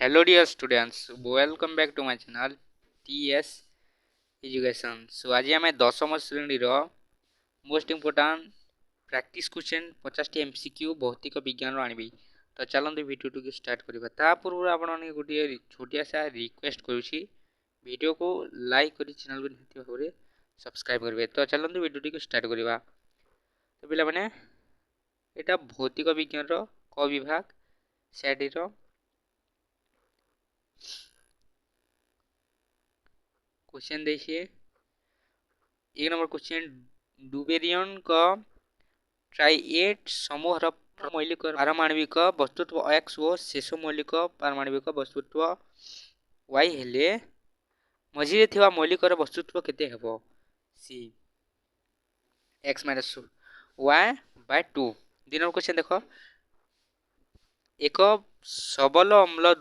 Hello dear students, welcome back to my channel TS Education. So आज आम 10th श्रेणी most important practice question 50 MCQ भौतिक विज्ञान आनी तो चलते वीडियो को स्टार्ट करवा पूर्व आप गोटे छोटिया सा रिक्वेस्ट करो को लाइक कर चैनल को निहत भाव में सब्सक्राइब करेंगे। तो चलते वीडियो को स्टार्ट करवा। तो पिला माने एटा भौतिक विज्ञान क विभाग सेडी क्वेश्चन देखिए। एक नंबर क्वेश्चन डुबेरियन का ट्राइएट समूह मौलिक पारमाणविक वस्तुत्व एक्स और शेष मौलिक पारमाणविक वस्तुत्व वाई हेले मझिरे थिवा मौलिक वस्तुत्व केते हेबो? सी एक्स माइनस वाई बाय 2। दिन नंबर क्वेश्चन देखो। एक सबल अम्ल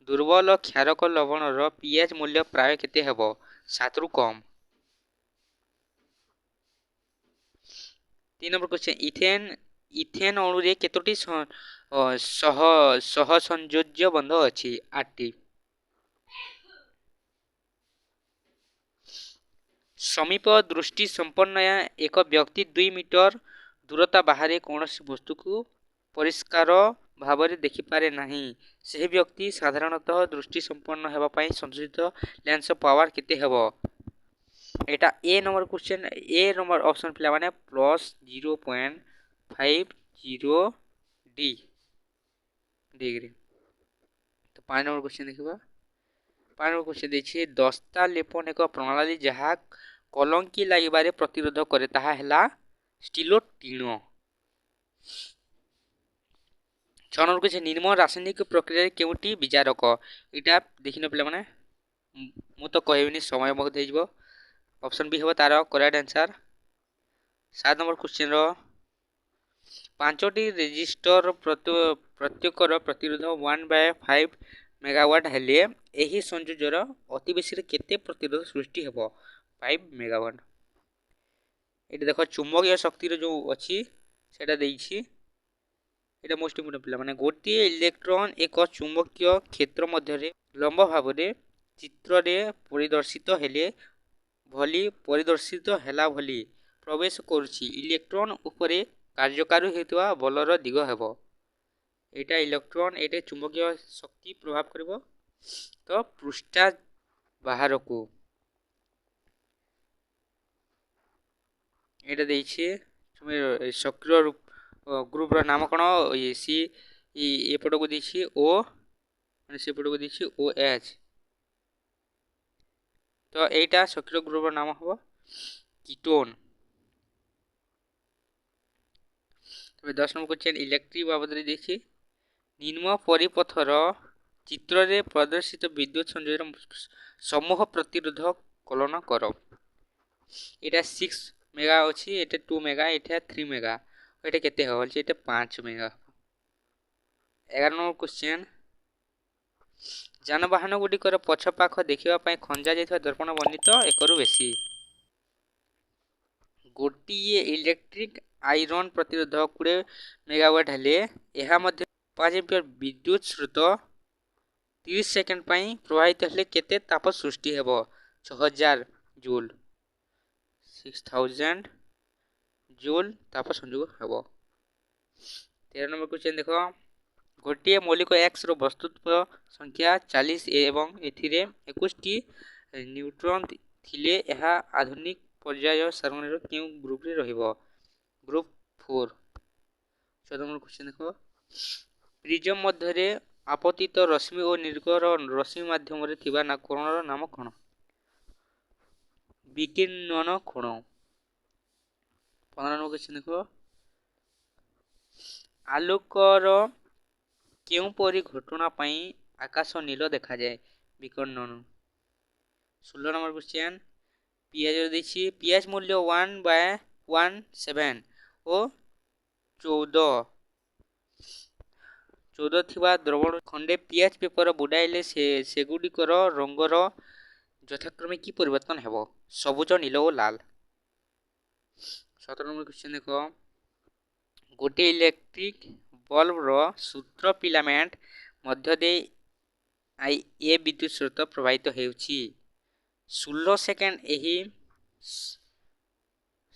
दुर्बल क्षारक लवणर पीएच मूल्य प्राय केते हेबो? 7 रु कम। 3 नंबर क्वेश्चन इथेन अणुरे केतोटी सह संयोज्य बंध अछि? 8टी। समीप दृष्टि संपन्न एक व्यक्ति 2 मीटर दूरता बाहर कौन वस्तु को परिष्कार भाव में देखिपारे नहीं। से व्यक्ति साधारणतः दृष्टि संपन्न होगापाई संशोधित लेंस पावर केते हेबो? एटा ए नंबर क्वेश्चन ए नंबर ऑप्शन पिला माने +0.50 डिग्री। तो 5 नंबर क्वेश्चन देखिबा। 5 नंबर क्वेश्चन देखिए दस्ता लेपन एक प्रणाली जहाँ कलंकी लागिबारे प्रतिरोध करे ताहा हैला स्टीलो टीण। 6 नंबर क्वेश्चन निर्मल रासायनिक प्रक्रिया केउटी विचारक? इटा देखिन पिला माने मु तो कहबिनी समय बहुत हो ऑप्शन बी हम तार करेक्ट आंसर। 7 नंबर क्वेश्चन 5टी रेजिस्टर प्रत्येकर प्रतिरोध 1/5 मेगावाट हेले एही संयोजर अति बेसी केते प्रतिरोध सृष्टि हेबो? 5 मेगावाट। ये देख चुंबकीय शक्ति जो अच्छी सेटा देइछि। एटा मोस्ट इम्पोर्टेंट पिला माने गोटे इलेक्ट्रॉन एक चुंबकीय क्षेत्र मध्य लंब भाव में चित्र रे परिदर्शित हेले भली परिदर्शित हैला भली प्रवेश करुछि इलेक्ट्रॉन उपरे कार्यकारी हेतुवा बलर दिग हेबो। एटा इलेक्ट्रॉन एटे चुंबकीय शक्ति प्रभाव करिवो तो पृष्ठा बाहर को एटा देइछि। सक्रिय ग्रुप रो नाम कोन? ये सी एपट को देइछि ओ माने सेपट को देइछि ओ एच। तो एटा सक्रिय ग्रुप रो नाम हबो कीटोन। 10 नंबर क्वेश्चन इलेक्ट्रिक बाबद रे देखि निम्न परिपथर चित्र रे प्रदर्शित विद्युत संयोजन समूह प्रतिरोध कलन कर। एटा 6 मेगा अछि एटा 2 मेगा एटा 3 मेगा एटा केते हो? एटा 5 मेगा। 11 नंबर क्वेश्चन जानवाहन गुड़िकर पछ पाख देखा खंजा जाइथिबा दर्पण वर्णित एकरु बेसी। गोटिए इलेक्ट्रिक आयरन प्रतिरोध 20 मेगावाट हेले यह मध्य 5 एम्पियर विद्युत स्रोत 30 सेकेंड पई प्रवाहित हेले केते ताप सृष्टि हेबो? 6000 जूल। 6000 जूल ताप संयोग हेबो। 13 नंबर क्वेश्चन देखो गोटे मौलिक एक्स रो वस्तुत्व संख्या 40 एवं एथिरे 21 टी न्यूट्रॉन थिले यह आधुनिक पर्याय सारणी क्यों ग्रुप रे रहिबो? ग्रुप 4। 14 नंबर क्वेश्चन देखो प्रिज्म मध्य रे आपतित रश्मि और निर्गत रश्मि माध्यम रे थिबा ना कोणर नाम कोन? विकिरण कोण। 15 नंबर क्वेश्चन देखो आलोकर क्यों परी घटना पाई आकाश नील देखा जाए? विकिरण। 16 नंबर क्वेश्चन पियाज देखिए पियाज मूल्य 1/17 और 14 थिबा द्रवण खंडे पियाज पेपर बुडाइले सेगुडिकर रंगर यथाक्रमे की परिवर्तन हेबो? सबुज नील और लाल। 17 नंबर क्वेश्चन देखो गोटे इलेक्ट्रिक बल्ब रो सूत्र फिलामेंट मध्य दे ए विद्युत स्रोत प्रवाहित हेउछि 16 सेकेंड एही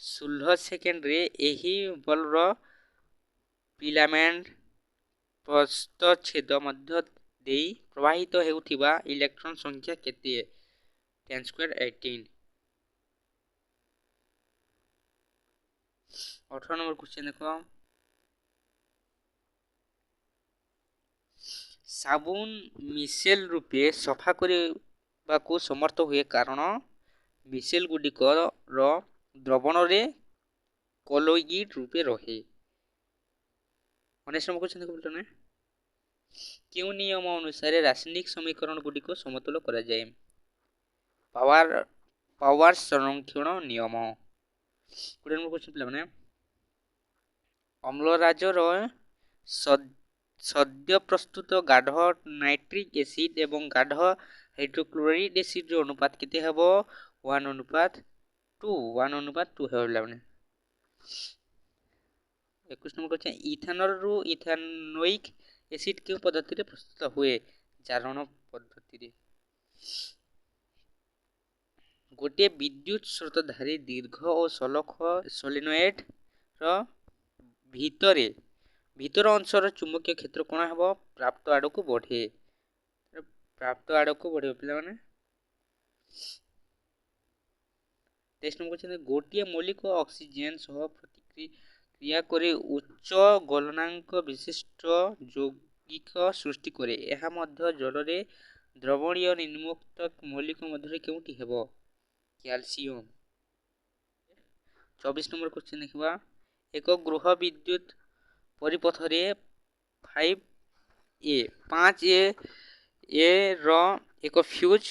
16 सेकेंड रे एही बल्बर फिलामेंट प्रस्थच्छेद मध्य देई प्रवाहित हेउथिबा इलेक्ट्रॉन संख्या केते 10 स्क्वायर 18। 18 नंबर क्वेश्चन देखो साबुन मिसेल रूपे सफा करबाकू समर्थ हुए कारण मिसेल गुडिकर द्रवण रे कोलोइड रूपे रहे। 19 नंबर क्वेश्चन देखो बोलते हैं क्यों नियम अनुसार रासायनिक समीकरण गुडिक समतुल करा जाए पावर संरक्षण नियम। 20 नंबर क्वेश्चन पिला माने अम्लराजर सद्य प्रस्तुत गाढ़ नाइट्रिक एसिड एवं गाढ़ हाइड्रोक्लोरिक एसिड रो अनुपात केते हेबो 1:2 हेबला माने। 21 नंबर क्वेश्चन इथेनॉल रो इथेनोइक एसिड के पद्धति रे प्रस्तुत हुए जारण पद्धति रे। गोटे विद्युत स्रोतधारी दीर्घ और सलख सोलेनोइड रो भीतर अंशर चुंबकीय क्षेत्र कोन हेबो प्राप्त आड़क बढ़े पिला माने। 23 नंबर क्वेश्चन गोटे मौलिक ऑक्सीजन सह प्रतिक्रिया करे उच्च गलनांक विशिष्ट यौगिक सृष्टि करे एहा मध्य जल रे द्रवणीय निर्मुक्त मौलिक मध्य केउटी हेबो कैल्शियम। 24 नंबर क्वेश्चन देखबा एक गृह विद्युत परिपथ रे 5A रो एक फ्यूज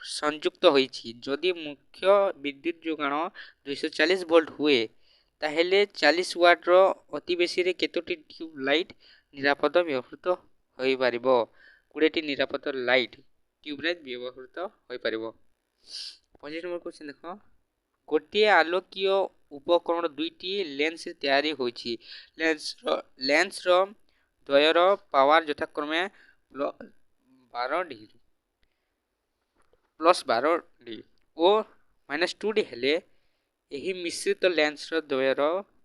संयुक्त होईछि जदि मुख्य विद्युत जोगाण 240 वोल्ट हुए ताहेले 40 वाट रो अति बेसी रे केतोटी ट्यूब लाइट निरापद व्यवहृत होई परिबो 20 टी निरापद लाइट ट्यूब लाइट व्यवहृत होई परिबो। 25 नंबर क्वेश्चन देखो गोटे आलोकीय उपकरण दुईटी लेंस तैयारी होईछि लेंस रो द्वयर पावर यथाक्रमे प्लस 12 डी ओ -2 डी हेले एही मिश्रित लेंस रो द्वयर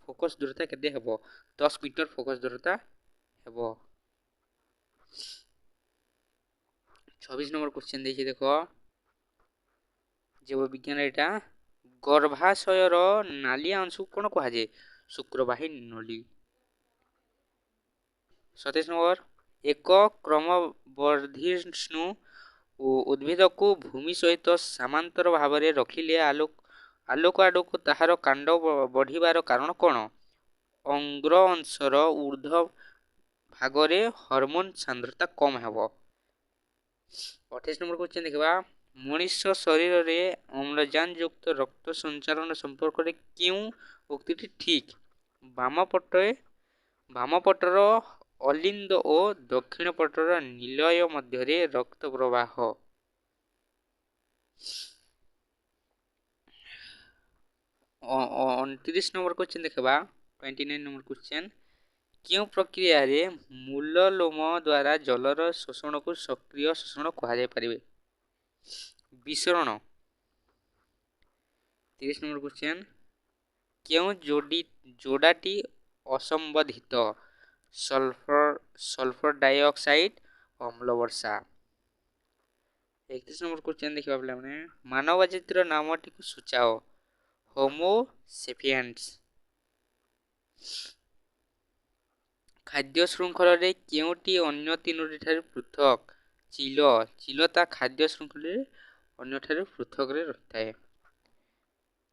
फोकस दूरता केते हेबो 10 मीटर फोकस दूरता हेबो। 26 नंबर क्वेश्चन देखि देखो जीव विज्ञान एटा गर्भाशयर नालिया अंश कोन कहा जाय शुक्रवाही नली। 27 नंबर एक क्रमवर्धिष्णु उद्भिद को भूमि सहित समांतर भाव में रखिले आलोक आड़क ताहार कांड बढ़िबार कारण कोन अंग्र अंशर ऊर्ध्व भाग रे हार्मोन सांद्रता कम हेबो। 28 नंबर क्वेश्चन देखबा मनुष्य शरीर रे अम्लजान युक्त रक्त संचालन संपर्क रे क्यों उक्तिटी ठीक बाम पटर अलिंद और दक्षिण पटर निलय मध्य रे रक्त प्रवाह। 29 नंबर क्वेश्चन देखबा 29 नंबर क्वेश्चन क्यों प्रक्रिया रे मूल लोम द्वारा जलर शोषण को सक्रिय शोषण कहा जाय परिबे विसरण। 30 नंबर क्वेश्चन क्यों जोड़ाटी असंबंधित सल्फर डाइऑक्साइड अम्ल वर्षा। 31 नंबर क्वेश्चन देखिबा पिला माने मानव जातिर नामटी को सूचाओ होमो सेपियंस। खाद्य श्रृंखल रे केउटी अन्य तीनोटी ठारे पृथक चिल ता खाद्य श्रृंखल रे अन्य ठारे पृथक रे रहथाय।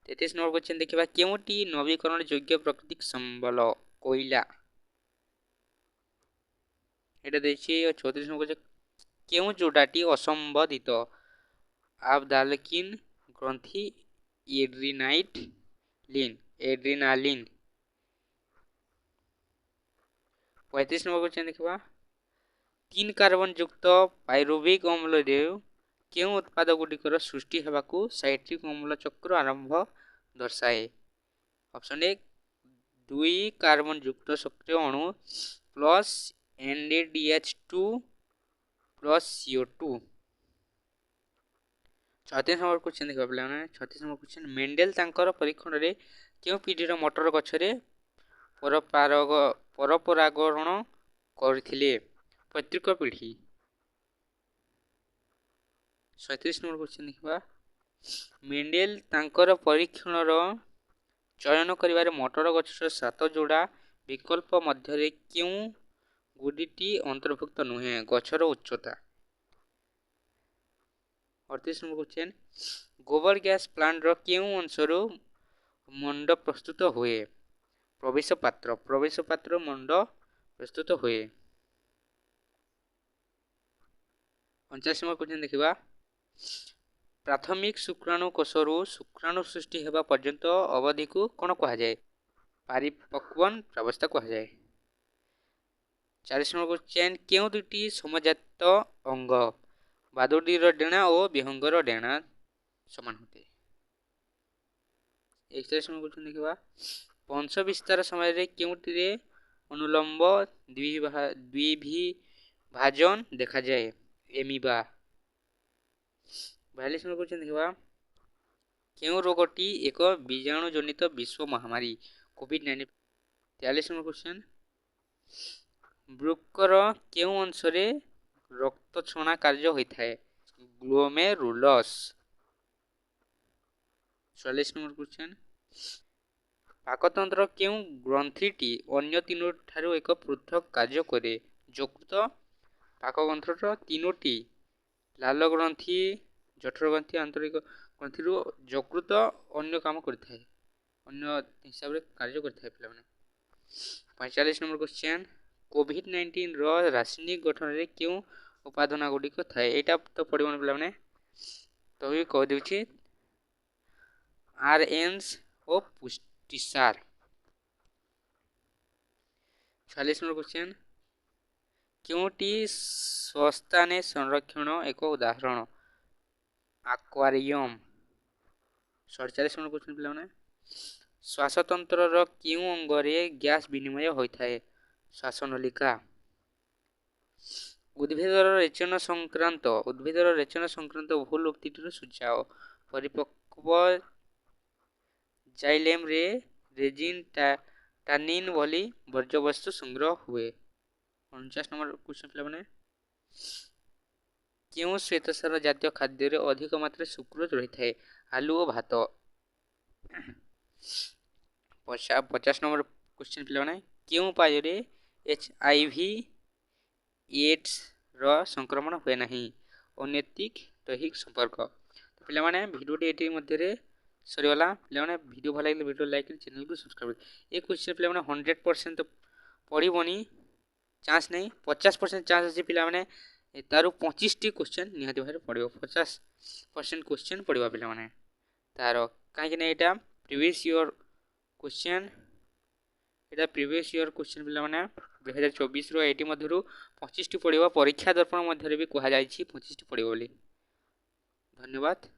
33 नंबर क्वेश्चन देखिबा केउटी नवीकरण योग्य प्राकृतिक संबल कोयला एटा देखि। 34 नंबर क्वेश्चन केउ जोड़ाटी असंबंधित आबदालकिन ग्रंथि एड्रिनालिन। 35 नंबर क्वेश्चन देखिबा 3 कार्बन युक्त पाइरुविक अम्ल रे केउ उत्पाद गुडिकर सृष्टि हेबाकू साइट्रिक अम्ल चक्र आरंभ दर्शाए। ऑप्शन 1 2 कार्बन युक्त सक्रिय अणु plus NADH2 plus CO2। 36 number question देखा पे 36 नंबर क्वेश्चन मेंडेल तांकर परीक्षण रे क्यों पीढ़ीर मटर गछरे परपरागण करथिले पैतृक पीढ़ी। 37 नंबर क्वेश्चन देखा मेंडेल तांकर परीक्षण चयन करिवारे मटर गछर 7 जोड़ा विकल्प मध्य क्यों गुडीटी अंतर्भुक्त नुहे गछर उच्चता। 38 नंबर क्वेश्चन गोबर गैस प्लांट रो क्यों अंशरू मंड प्रस्तुत हुए प्रवेश पात्र मंड प्रस्तुत हुए। 49 नंबर क्वेश्चन देखा प्राथमिक शुक्राणु कोषरू शुक्राणु सृष्टि हेबा पर्यंत अवधि को कौन कहा जाए परिपक्वन प्रावस्था कहा जाए। 40 नंबर क्वेश्चन क्यों दुटी समजात अंग बादुड़ीर डेणा और विहंगर डेणा समान होते। 41 नंबर क्वेश्चन देखा वंश विस्तार समय क्योंटिरे अनुलंब द्विभाजन देखा जाए एमीबा। 42 नंबर क्वेश्चन देखा क्यों रोगटी एक बीजाणु जनित विश्व महामारी कोविड-19। 43 नंबर क्वेश्चन वृक्कर क्यों अंशरे रक्त छणा कार्य होता है ग्लोमेरुलस। 44 नंबर क्वेश्चन पाकतंत्र क्यों ग्रंथिटी अन्य तीनों ठारू एक पृथक कार्य करे यकृत पाकतंत्र तीनोटी लाल ग्रंथि जठर ग्रंथि आंतरिक ग्रंथि यकृत अन्य काम करता है अन्य हिसाब से कार्य करता है पे। 45 नंबर क्वेश्चन कोविड-19 रो रासायनिक गठन रे क्यों उपादान गुड़िक थाए एटा तो पड़िबन पे तो भी कह देउछि आरएनएस ओ पुष्टिसार। 46 नंबर क्वेश्चन क्योंटी स्वस्थाने संरक्षण एक उदाहरण एक्वारियम। 47 नंबर क्वेश्चन पे श्वासतंत्र रो क्यों अंगरे गैस विनिमय होता है श्वासनलिका। उद्भिदर रेचन संक्रांत भूल उक्तिटर सुझाव परिपक्व जाइलेम रे रेजिन टानिन भली वर्ज्यवस्तु संग्रह हुए। 49 नंबर क्वेश्चन पे क्यों श्वेतसार जातीय खाद्य रे अधिक मात्रा सुक्रोज रही है आलू और भात। 50 नंबर क्वेश्चन पे क्यों उपाय रे HIV एड्स रो संक्रमण हुए नहीं अनैतिक दैहिक संपर्क। तो पिला माने वीडियोटी एटी मध्य रे सरीगला पिला माने वीडियो भल लागले वीडियो लाइक चैनल को सब्सक्राइब ए क्वेश्चन पिला माने 100% पढ़िबनी चांस नहीं 50% चांस अछि पिला माने तारु 25 टी क्वेश्चन निहाती भारे पड़िबो 50% क्वेश्चन पड़िबा पिला माने तारो काहे कि एटा प्रीवियस ईयर क्वेश्चन एटा प्रीवियस ईयर क्वेश्चन पिला माने 2024 रो एटी मध्यरु 25 टी पड़िबो परीक्षा दर्पण मध्य रे भी कहा जायछि 25 टी पड़िबो बोली। धन्यवाद।